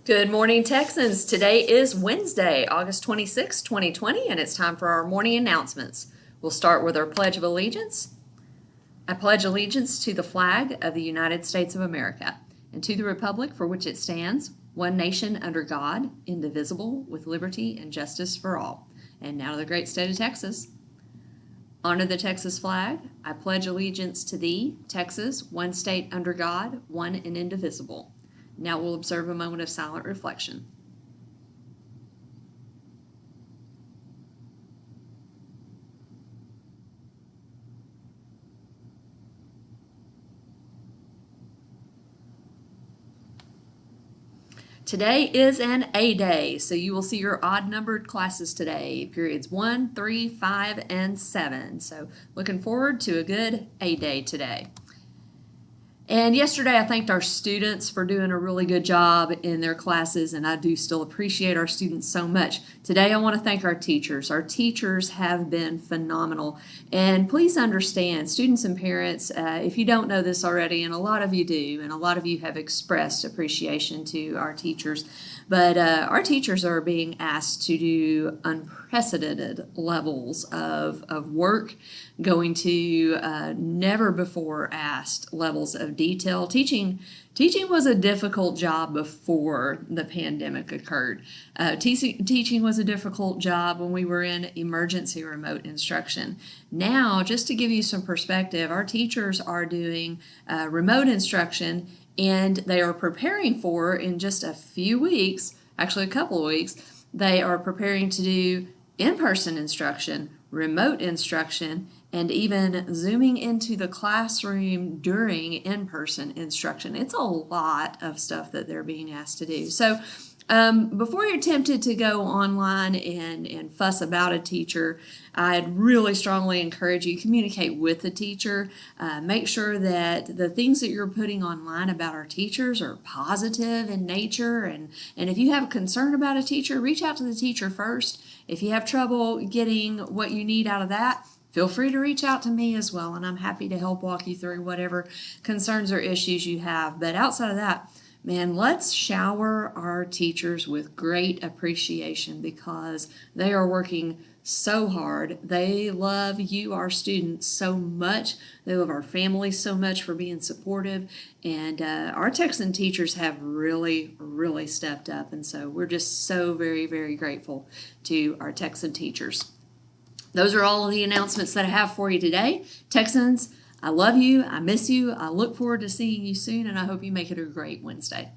Good morning, Texans. Today is Wednesday, August 26, 2020, and it's time for our morning announcements. We'll start with our Pledge of Allegiance. I pledge allegiance to the flag of the United States of America and to the republic for which it stands, one nation under God, indivisible, with liberty and justice for all. And now to the great state of Texas. Honor the Texas flag. I pledge allegiance to thee, Texas, one state under God, one and indivisible. Now we'll observe a moment of silent reflection. Today is an A day, so you will see your odd-numbered classes today, periods 1, 3, 5, and 7. So looking forward to a good A day today. And yesterday I thanked our students for doing a really good job in their classes, and I do still appreciate our students so much. Today I want to thank our teachers. Our teachers have been phenomenal. And please understand, students and parents, if you don't know this already, and a lot of you do, and a lot of you have expressed appreciation to our teachers, but our teachers are being asked to do unprecedented levels of work, going to never before asked levels of detail. Teaching was a difficult job before the pandemic occurred. Teaching was a difficult job when we were in emergency remote instruction. Now, just to give you some perspective, our teachers are doing remote instruction, and they are preparing for, in just a few weeks, actually a couple of weeks, they are preparing to do in-person instruction, remote instruction, and even zooming into the classroom during in-person instruction. It's a lot of stuff that they're being asked to do. So before you're tempted to go online and fuss about a teacher, I'd really strongly encourage you to communicate with the teacher. Make sure that the things that you're putting online about our teachers are positive in nature. And if you have a concern about a teacher, reach out to the teacher first. If you have trouble getting what you need out of that, feel free to reach out to me as well, and I'm happy to help walk you through whatever concerns or issues you have. But outside of that, man, let's shower our teachers with great appreciation because they are working so hard. They love you, our students, so much. They love our families so much for being supportive. And our Texan teachers have really, really stepped up. And so we're just so very, very grateful to our Texan teachers. Those are all of the announcements that I have for you today. Texans, I love you. I miss you. I look forward to seeing you soon, and I hope you make it a great Wednesday.